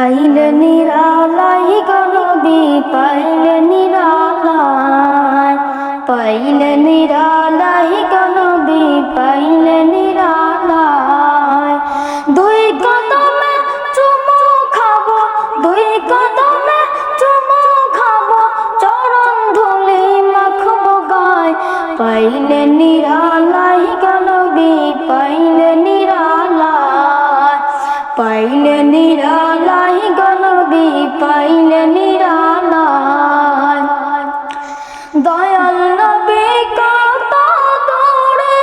পাইলে নিরালাই গনবি পাইলে নিরালাই, পাইলে নিরালাই গনবি পাইলে নিরালাই। দুই কদমে চুমু খাবো, দুই কদমে চুমু খাবো, চরণ ধুলি মাখবো গায়। পাইলে নিরালাই গনবি পাইলে নিরালাই, পাইলে নিরালাই গনবি পাইলে নিরালাই। দয়াল নবী কত দূরে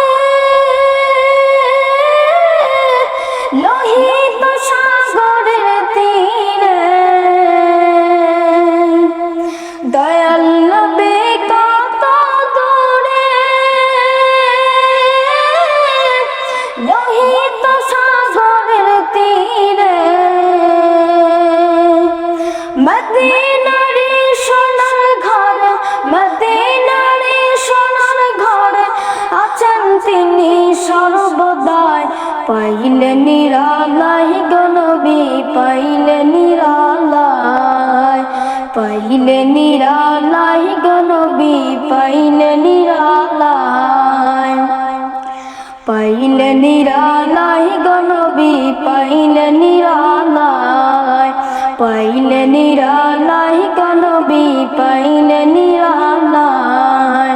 লোহিত সাগরের তীরে, দয়াল নবী কত দূরে লোহিত সাগরের তীরে। মদিনারি সোনার ঘরে, মদিনারি সোনার ঘরে আছেন তিনি সর্বদাই। পাইলে নিরালাই গনবি পাইলে নিরালাই, পাইলে নিরালাই গনবি পাইলে নিরালাই, পাইলে নিরালাই গনবি পাইলে নিরালাই, পাইলে নিরালাই গনবি পাইলে নিরালাই।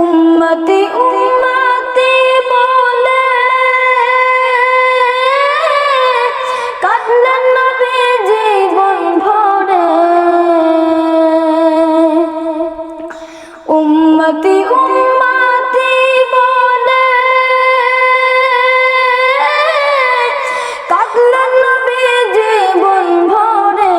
উম্মতি উম্মতি বলে কাঁদলেন নবী জীবন ভরে। উম্মতি উম্মতি বলে কাঁদলেন নবী জীবন ভরে।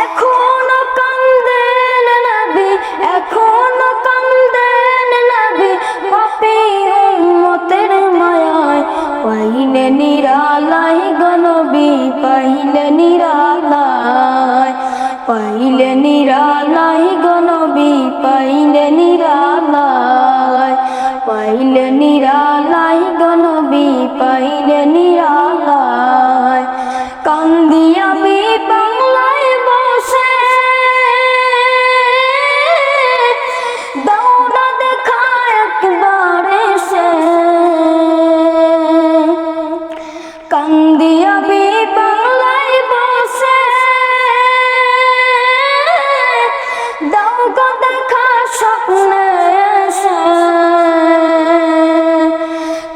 এখনো কান্দেন নবী, এখনো কান্দেন নবী পাপী উম্মতের মায়ায়। পাইলে নিরালাই গনবি পাইলে নিরালাই, পাইলে নিরালাই গনবি পাইলে নিরালাই, পাইলে নিরালাই গনবি পাইলে নিরালাই। কান্দি আমি বাংলায় বসে দৌড়া দেখা একবার এসে। কান্দি আমি বাংলায় বসে দৌড়া দেখা স্বপ্নে এসে।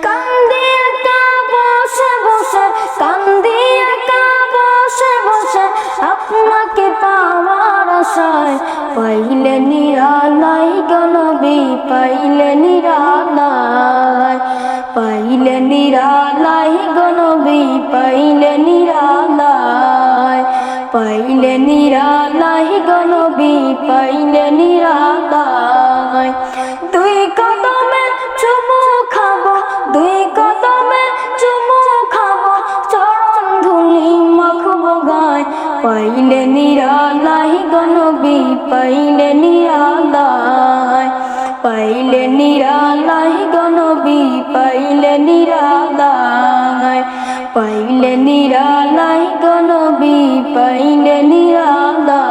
কান্দি একা বসে বসে, কান্দি একা বসে বসে আপনাকে পাওয়ার আশায়। পাইলে নিরালাই গনবি পাইলে নিরালাই, পাইলে নিরালাই গনবি পাইলে নিরালাই, পাইলে নিরালাই গনবি পাইলে নিরালাই। দুই কদমে চুমু খাবো, দুই কদমে চুমু খাবো, চরণ ধুলি মাখবো গায়। পাইলে নিরালাই গনবি পাইলে নিরালাই, পাইলে নিরালাই গনবি পাইলে নিরালাই, পাইলে নিরালাই গনবি পাইলে নিরালাই।